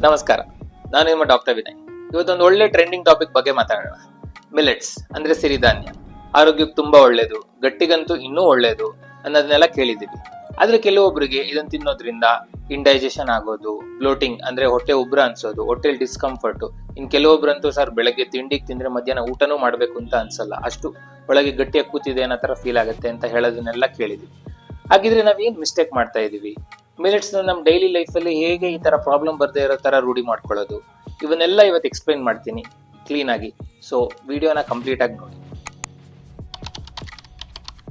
ನಮಸ್ಕಾರ, ನಾನು ನಿಮ್ಮ ಡಾಕ್ಟರ್ ವಿನಯ್. ಇವತ್ತೊಂದು ಒಳ್ಳೆ ಟ್ರೆಂಡಿಂಗ್ ಟಾಪಿಕ್ ಬಗ್ಗೆ ಮಾತಾಡೋಣ. ಮಿಲೆಟ್ಸ್ ಅಂದ್ರೆ ಸಿರಿಧಾನ್ಯ. ಆರೋಗ್ಯಕ್ಕೆ ತುಂಬಾ ಒಳ್ಳೇದು, ಗಟ್ಟಿಗಂತೂ ಇನ್ನೂ ಒಳ್ಳೇದು ಅನ್ನೋದನ್ನೆಲ್ಲ ಕೇಳಿದೀವಿ. ಆದ್ರೆ ಕೆಲವೊಬ್ಬರಿಗೆ ಇದನ್ನ ತಿನ್ನೋದ್ರಿಂದ ಇಂಡೈಜೆಷನ್ ಆಗೋದು, ಬ್ಲೋಟಿಂಗ್ ಅಂದ್ರೆ ಹೊಟ್ಟೆ ಉಬ್ರ ಅನ್ಸೋದು, ಹೊಟ್ಟೆಲಿ ಡಿಸ್ಕಂಫರ್ಟ್. ಇನ್ ಕೆಲವೊಬ್ರಂತೂ ಸರ್ ಬೆಳಗ್ಗೆ ತಿಂಡಿಗೆ ತಿಂದ್ರೆ ಮಧ್ಯಾಹ್ನ ಊಟನೂ ಮಾಡ್ಬೇಕು ಅಂತ ಅನ್ಸಲ್ಲ, ಅಷ್ಟು ಒಳಗೆ ಗಟ್ಟಿಯಾಗಿ ಕೂತಿದೆ ಅನ್ನೋ ತರ ಫೀಲ್ ಆಗುತ್ತೆ ಅಂತ ಹೇಳೋದನ್ನೆಲ್ಲ ಕೇಳಿದೀವಿ. ಹಾಗಿದ್ರೆ ನಾವ್ ಏನ್ ಮಿಸ್ಟೇಕ್ ಮಾಡ್ತಾ ಇದೀವಿ? ಮಿಲೆಟ್ಸ್ ನಮ್ಮ ಡೈಲಿ ಲೈಫ್ ಅಲ್ಲಿ ಹೇಗೆ ಈ ತರ ಪ್ರಾಬ್ಲಮ್ ಬರ್ದೇ ಇರೋ ತರ ರೂಢಿ ಮಾಡ್ಕೊಳ್ಳೋದು, ಇವನ್ನೆಲ್ಲ ಇವತ್ತು ಎಕ್ಸ್ಪ್ಲೈನ್ ಮಾಡ್ತೀನಿ ಕ್ಲೀನ್ ಆಗಿ. ಸೊ ವಿಡಿಯೋನ ಕಂಪ್ಲೀಟ್ ಆಗಿ ನೋಡಿ.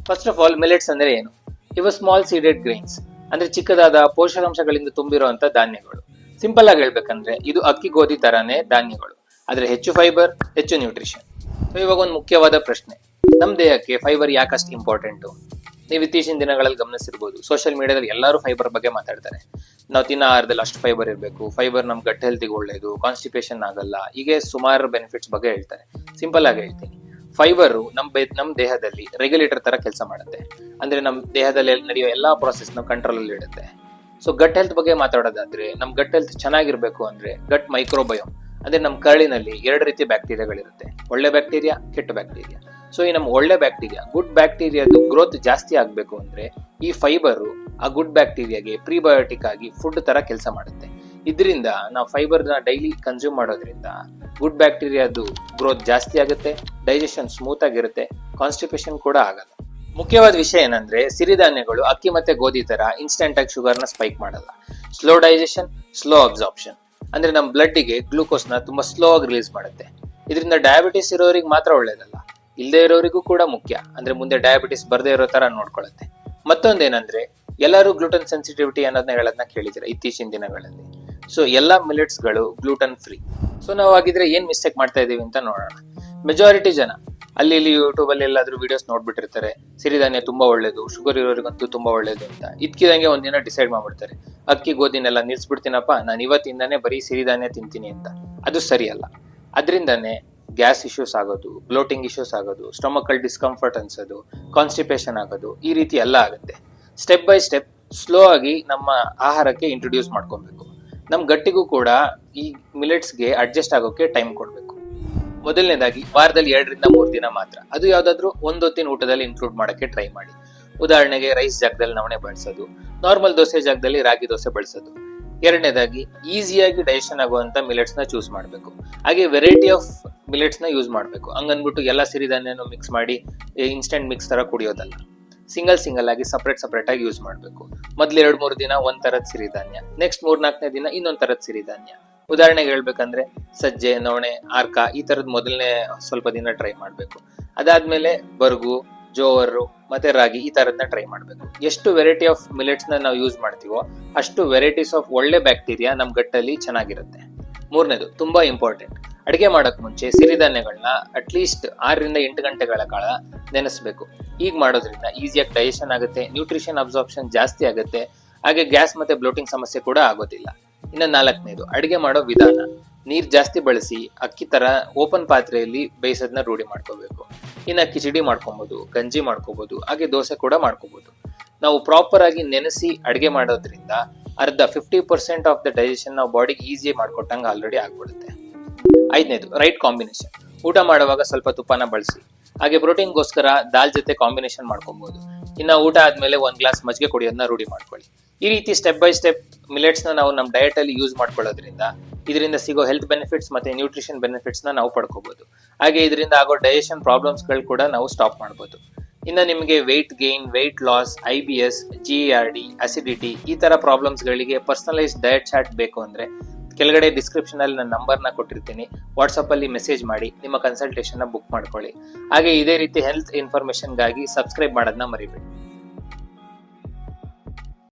ಫಸ್ಟ್ ಆಫ್ ಆಲ್, ಮಿಲೆಟ್ಸ್ ಅಂದ್ರೆ ಏನು? ಇವು ಸ್ಮಾಲ್ ಸೀಡೆಡ್ ಗ್ರೈನ್ಸ್, ಅಂದ್ರೆ ಚಿಕ್ಕದಾದ ಪೋಷಕಾಂಶಗಳಿಂದ ತುಂಬಿರುವಂತ ಧಾನ್ಯಗಳು. ಸಿಂಪಲ್ ಆಗಿ ಹೇಳ್ಬೇಕಂದ್ರೆ ಇದು ಅಕ್ಕಿ ಗೋಧಿ ತರಾನೇ ಧಾನ್ಯಗಳು, ಆದ್ರೆ ಹೆಚ್ಚು ಫೈಬರ್, ಹೆಚ್ಚು ನ್ಯೂಟ್ರಿಷನ್. ಸೊ ಇವಾಗ ಒಂದು ಮುಖ್ಯವಾದ ಪ್ರಶ್ನೆ, ನಮ್ ದೇಹಕ್ಕೆ ಫೈಬರ್ ಯಾಕಷ್ಟು ಇಂಪಾರ್ಟೆಂಟು? ನೀವು ಇತ್ತೀಚಿನ ದಿನಗಳಲ್ಲಿ ಗಮನಿಸಿರ್ಬೋದು, ಸೋಷಿಯಲ್ ಮೀಡಿಯಾದಲ್ಲಿ ಎಲ್ಲರೂ ಫೈಬರ್ ಬಗ್ಗೆ ಮಾತಾಡ್ತಾರೆ. ನಾವು ತಿನ್ನೋ ಆಹಾರದಲ್ಲಿ ಅಷ್ಟು ಫೈಬರ್ ಇರಬೇಕು, ಫೈಬರ್ ನಮ್ ಗಟ್ ಹೆಲ್ತಿಗೆ ಒಳ್ಳೇದು, ಕಾನ್ಸ್ಟಿಪೇಷನ್ ಆಗಲ್ಲ, ಹೀಗೆ ಸುಮಾರು ಬೆನಿಫಿಟ್ಸ್ ಬಗ್ಗೆ ಹೇಳ್ತಾರೆ. ಸಿಂಪಲ್ ಆಗಿ ಹೇಳ್ತೀನಿ, ಫೈಬರು ನಮ್ ದೇಹದಲ್ಲಿ ರೆಗ್ಯುಲೇಟರ್ ತರ ಕೆಲಸ ಮಾಡುತ್ತೆ. ಅಂದ್ರೆ ನಮ್ ದೇಹದಲ್ಲಿ ನಡೆಯೋ ಎಲ್ಲಾ ಪ್ರಾಸೆಸ್ ನ ಕಂಟ್ರೋಲ್ ಅಲ್ಲಿ ಇಡುತ್ತೆ. ಸೊ ಗಟ್ ಹೆಲ್ತ್ ಬಗ್ಗೆ ಮಾತಾಡೋದಾದ್ರೆ, ನಮ್ ಗಟ್ ಹೆಲ್ತ್ ಚೆನ್ನಾಗಿರ್ಬೇಕು ಅಂದ್ರೆ ಗಟ್ ಮೈಕ್ರೋಬಯೋಮ್ ಅಂದ್ರೆ ನಮ್ ಕರಳಿನಲ್ಲಿ 2 ರೀತಿಯ ಬ್ಯಾಕ್ಟೀರಿಯಾಗಳಿರುತ್ತೆ, ಒಳ್ಳೆ ಬ್ಯಾಕ್ಟೀರಿಯಾ, ಕೆಟ್ಟ ಬ್ಯಾಕ್ಟೀರಿಯಾ. ಸೊ ಈ ನಮ್ಮ ಒಳ್ಳೆ ಬ್ಯಾಕ್ಟೀರಿಯಾ, ಗುಡ್ ಬ್ಯಾಕ್ಟೀರಿಯಾದು ಗ್ರೋತ್ ಜಾಸ್ತಿ ಆಗ್ಬೇಕು ಅಂದ್ರೆ ಈ ಫೈಬರ್ ಆ ಗುಡ್ ಬ್ಯಾಕ್ಟೀರಿಯಾಗೆ ಪ್ರಿಬಯೋಟಿಕ್ ಆಗಿ ಫುಡ್ ತರ ಕೆಲಸ ಮಾಡುತ್ತೆ. ಇದರಿಂದ ನಾವು ಫೈಬರ್ ನ ಡೈಲಿ ಕನ್ಸ್ಯೂಮ್ ಮಾಡೋದ್ರಿಂದ ಗುಡ್ ಬ್ಯಾಕ್ಟೀರಿಯಾದು ಗ್ರೋತ್ ಜಾಸ್ತಿ ಆಗುತ್ತೆ, ಡೈಜೆಷನ್ ಸ್ಮೂತ್ ಆಗಿರುತ್ತೆ, ಕಾನ್ಸ್ಟಿಪೇಷನ್ ಕೂಡ ಆಗಲ್ಲ. ಮುಖ್ಯವಾದ ವಿಷಯ ಏನಂದ್ರೆ, ಸಿರಿಧಾನ್ಯಗಳು ಅಕ್ಕಿ ಮತ್ತೆ ಗೋಧಿ ತರ ಇನ್ಸ್ಟೆಂಟ್ ಆಗಿ ಶುಗರ್ ನ ಸ್ಪೈಕ್ ಮಾಡಲ್ಲ. ಸ್ಲೋ ಡೈಜೆಷನ್, ಸ್ಲೋ ಅಬ್ಸಾರ್ಪ್ಷನ್, ಅಂದ್ರೆ ನಮ್ಮ ಬ್ಲಡ್ಗೆ ಗ್ಲೂಕೋಸ್ ನ ತುಂಬಾ ಸ್ಲೋ ಆಗಿ ರಿಲೀಸ್ ಮಾಡುತ್ತೆ. ಇದರಿಂದ ಡಯಾಬಿಟಿಸ್ ಇರೋರಿಗೆ ಮಾತ್ರ ಒಳ್ಳೇದಲ್ಲ, ಇಲ್ಲದೆ ಇರೋರಿಗೂ ಕೂಡ ಮುಖ್ಯ. ಅಂದ್ರೆ ಮುಂದೆ ಡಯಾಬಿಟಿಸ್ ಬರ್ದೇ ಇರೋ ತರ ನೋಡ್ಕೊಳ್ಳುತ್ತೆ. ಮತ್ತೊಂದೇನಂದ್ರೆ, ಎಲ್ಲರೂ ಗ್ಲೂಟನ್ ಸೆನ್ಸಿಟಿವಿಟಿ ಹೇಳೋದನ್ನ ಕೇಳಿದಿರ ಇತ್ತೀಚಿನ ದಿನಗಳಲ್ಲಿ. ಸೊ ಎಲ್ಲಾ ಮಿಲೆಟ್ಸ್ ಗಳು ಗ್ಲೂಟನ್ ಫ್ರೀ. ಸೊ ನಾವು ಹಾಗಿದ್ರೆ ಏನ್ ಮಿಸ್ಟೇಕ್ ಮಾಡ್ತಾ ಇದೀವಿ ಅಂತ ನೋಡೋಣ. ಮೆಜಾರಿಟಿ ಜನ ಅಲ್ಲಿ ಇಲ್ಲಿ ಯೂಟ್ಯೂಬ್ ಅಲ್ಲಿ ಎಲ್ಲಾದ್ರೂ ವಿಡಿಯೋಸ್ ನೋಡ್ಬಿಟ್ಟಿರ್ತಾರೆ, ಸಿರಿಧಾನ್ಯ ತುಂಬಾ ಒಳ್ಳೇದು, ಶುಗರ್ ಇರೋರಿಗಂತೂ ತುಂಬಾ ಒಳ್ಳೇದು ಅಂತ. ಇದ್ಕಿದಂಗೆ ಒಂದಿನ ಡಿಸೈಡ್ ಮಾಡ್ಬಿಡ್ತಾರೆ, ಅಕ್ಕಿ ಗೋಧಿನೆಲ್ಲ ನಿಲ್ಸ್ಬಿಡ್ತೀನಪ್ಪ, ನಾನು ಇವತ್ತಿಂದಾನೇ ಬರೀ ಸಿರಿಧಾನ್ಯ ತಿಂತೀನಿ ಅಂತ. ಅದು ಸರಿಯಲ್ಲ. ಅದರಿಂದಾನೇ ಗ್ಯಾಸ್ ಇಶ್ಯೂಸ್ ಆಗೋದು, ಬ್ಲೋಟಿಂಗ್ ಇಶ್ಯೂಸ್ ಆಗೋದು, ಸ್ಟೊಮಕ್ ಅಲ್ಲಿ ಡಿಸ್ಕಂಫರ್ಟ್ ಅನ್ಸೋದು, ಕಾನ್ಸ್ಟಿಪೇಷನ್ ಆಗೋದು, ಈ ರೀತಿ ಎಲ್ಲ ಆಗುತ್ತೆ. ಸ್ಟೆಪ್ ಬೈ ಸ್ಟೆಪ್ ಸ್ಲೋ ಆಗಿ ನಮ್ಮ ಆಹಾರಕ್ಕೆ ಇಂಟ್ರೊಡ್ಯೂಸ್ ಮಾಡ್ಕೊಬೇಕು. ನಮ್ ಗಟ್ಟಿಗೂ ಕೂಡ ಈ ಮಿಲೆಟ್ಸ್ಗೆ ಅಡ್ಜಸ್ಟ್ ಆಗೋಕೆ ಟೈಮ್ ಕೊಡ್ಬೇಕು. ಮೊದಲನೇದಾಗಿ ವಾರದಲ್ಲಿ 2 ರಿಂದ 3 ದಿನ ಮಾತ್ರ, ಅದು ಯಾವ್ದಾದ್ರು ಒಂದೊತ್ತಿನ ಊಟದಲ್ಲಿ ಇನ್ಕ್ಲೂಡ್ ಮಾಡಕ್ಕೆ ಟ್ರೈ ಮಾಡಿ. ಉದಾಹರಣೆಗೆ ರೈಸ್ ಜಾಗದಲ್ಲಿ ನವಣೆ ಬಳಸೋದು, ನಾರ್ಮಲ್ ದೋಸೆ ಜಾಗದಲ್ಲಿ ರಾಗಿ ದೋಸೆ ಬಳಸೋದು. ಎರಡನೇದಾಗಿ ಈಸಿಯಾಗಿ ಡೈಜೆಷನ್ ಆಗುವಂತ ಮಿಲೆಟ್ಸ್ ನ ಚೂಸ್ ಮಾಡಬೇಕು. ಹಾಗೆ ವೆರೈಟಿ ಆಫ್ ಮಿಲೆಟ್ಸ್ ನ ಯೂಸ್ ಮಾಡಬೇಕು. ಹಂಗನ್ಬಿಟ್ಟು ಎಲ್ಲ ಸಿರಿಧಾನ್ಯನು ಮಿಕ್ಸ್ ಮಾಡಿ ಇನ್ಸ್ಟೆಂಟ್ ಮಿಕ್ಸ್ ತರ ಕುಡಿಯೋದಲ್ಲ. ಸಿಂಗಲ್ ಆಗಿ ಸಪರೇಟ್ ಆಗಿ ಯೂಸ್ ಮಾಡಬೇಕು. ಮೊದ್ಲು 2-3 ದಿನ ಒಂದ್ ತರದ್ ಸಿರಿಧಾನ್ಯ, ನೆಕ್ಸ್ಟ್ 3-4ನೇ ದಿನ ಇನ್ನೊಂದ್ ತರದ್ ಸಿರಿಧಾನ್ಯ. ಉದಾಹರಣೆಗೆ ಹೇಳ್ಬೇಕಂದ್ರೆ ಸಜ್ಜೆ, ನವಣೆ, ಆರ್ಕ ಈ ತರದ್ ಮೊದಲನೇ ಸ್ವಲ್ಪ ದಿನ ಟ್ರೈ ಮಾಡ್ಬೇಕು. ಅದಾದ್ಮೇಲೆ ಬರ್ಗು, ಜೋವರು ಮತ್ತೆ ರಾಗಿ ಈ ತರದ್ನ ಟ್ರೈ ಮಾಡ್ಬೇಕು. ಎಷ್ಟು ವೆರೈಟಿ ಆಫ್ ಮಿಲೆಟ್ಸ್ ನ ನಾವು ಯೂಸ್ ಮಾಡ್ತೀವೋ ಅಷ್ಟು ವೆರೈಟೀಸ್ ಆಫ್ ಒಳ್ಳೆ ಬ್ಯಾಕ್ಟೀರಿಯಾ ನಮ್ ಗಟ್ಟಲ್ಲಿ ಚೆನ್ನಾಗಿರುತ್ತೆ. ಮೂರನೇದು ತುಂಬಾ ಇಂಪಾರ್ಟೆಂಟ್, ಅಡಿಗೆ ಮಾಡಕ್ ಮುಂಚೆ ಸಿರಿಧಾನ್ಯಗಳನ್ನ ಅಟ್ಲೀಸ್ಟ್ 6 ರಿಂದ 8 ಗಂಟೆಗಳ ಕಾಲ ನೆನೆಸ್ಬೇಕು. ಈಗ ಮಾಡೋದ್ರಿಂದ ಈಸಿಯಾಗಿ ಡೈಜೆಷನ್ ಆಗುತ್ತೆ, ನ್ಯೂಟ್ರಿಷನ್ ಅಬ್ಸಾರ್ಪ್ಷನ್ ಜಾಸ್ತಿ ಆಗುತ್ತೆ, ಹಾಗೆ ಗ್ಯಾಸ್ ಮತ್ತೆ ಬ್ಲೋಟಿಂಗ್ ಸಮಸ್ಯೆ ಕೂಡ ಆಗೋದಿಲ್ಲ. ಇನ್ನು 4ನೇದು ಅಡಿಗೆ ಮಾಡೋ ವಿಧಾನ, ನೀರ್ ಜಾಸ್ತಿ ಬಳಸಿ ಅಕ್ಕಿ ತರ ಓಪನ್ ಪಾತ್ರೆಯಲ್ಲಿ ಬೇಯಿಸೋದನ್ನ ರೂಢಿ ಮಾಡ್ಕೋಬೇಕು. ಇನ್ನ ಕಿಚಡಿ ಮಾಡ್ಕೊಬಹುದು, ಗಂಜಿ ಮಾಡ್ಕೋಬಹುದು, ಹಾಗೆ ದೋಸೆ ಕೂಡ ಮಾಡ್ಕೋಬಹುದು. ನಾವು ಪ್ರಾಪರ್ ಆಗಿ ನೆನೆಸಿ ಅಡಿಗೆ ಮಾಡೋದ್ರಿಂದ ಅರ್ಧ 50% ಆಫ್ ದ ಡೈಜೆಷನ್ ನಾವು ಬಾಡಿಗೆ ಈಸಿ ಮಾಡ್ಕೊಟ್ಟಂಗೆ ಆಲ್ರೆಡಿ ಆಗ್ಬಿಡುತ್ತೆ. 5ನೇದು ರೈಟ್ ಕಾಂಬಿನೇಷನ್, ಊಟ ಮಾಡುವಾಗ ಸ್ವಲ್ಪ ತುಪ್ಪನ ಬಳಸಿ. ಹಾಗೆ ಪ್ರೋಟೀನ್ಗೋಸ್ಕರ ದಾಲ್ ಜೊತೆ ಕಾಂಬಿನೇಷನ್ ಮಾಡ್ಕೊಬಹುದು. ಇನ್ನ ಊಟ ಆದ್ಮೇಲೆ 1 ಗ್ಲಾಸ್ ಮಜ್ಜಿಗೆ ಕುಡಿಯೋದನ್ನ ರೂಢಿ ಮಾಡ್ಕೊಳ್ಳಿ. ಈ ರೀತಿ ಸ್ಟೆಪ್ ಬೈ ಸ್ಟೆಪ್ ಮಿಲೆಟ್ಸ್ ನ ನಾವು ನಮ್ಮ ಡಯಟ್ ಅಲ್ಲಿ ಯೂಸ್ ಮಾಡ್ಕೊಳ್ಳೋದ್ರಿಂದ ಇದರಿಂದ ಸಿಗೋ ಹೆಲ್ತ್ ಬೆನಿಫಿಟ್ಸ್ ಮತ್ತೆ ನ್ಯೂಟ್ರಿಷನ್ ಬೆನಿಫಿಟ್ಸ್ ನ ನಾವು ಪಡ್ಕೋಬಹುದು. ಹಾಗೆ ಇದರಿಂದ ಆಗೋ ಡೈಜೆಷನ್ ಪ್ರಾಬ್ಲಮ್ಸ್ ಗಳು ಕೂಡ ನಾವು ಸ್ಟಾಪ್ ಮಾಡಬಹುದು. ಇನ್ನು ನಿಮಗೆ weight gain, weight loss, IBS, GERD, acidity ಈ ತರ ಪ್ರಾಬ್ಲಮ್ಸ್ ಗಳಿಗೆ ಪರ್ಸನಲೈಸ್ ಡಯಟ್ ಚಾರ್ಟ್ ಬೇಕು ಅಂದ್ರೆ ಕೆಳಗಡೆ ಡಿಸ್ಕ್ರಿಪ್ಷನ್ ಅಲ್ಲಿ ನನ್ನ ನಂಬರ್ ನ ಕೊಟ್ಟಿರ್ತೀನಿ, ವಾಟ್ಸ್ಆಪ್ ಅಲ್ಲಿ ಮೆಸೇಜ್ ಮಾಡಿ ನಿಮ್ಮ ಕನ್ಸಲ್ಟೇಷನ್ ನ ಬುಕ್ ಮಾಡ್ಕೊಳ್ಳಿ. ಹಾಗೆ ಇದೇ ರೀತಿ ಹೆಲ್ತ್ ಇನ್ಫಾರ್ಮೇಶನ್ ಗಾಗಿ ಸಬ್ಸ್ಕ್ರೈಬ್ ಮಾಡೋದನ್ನ ಮರಿಬೇಡಿ.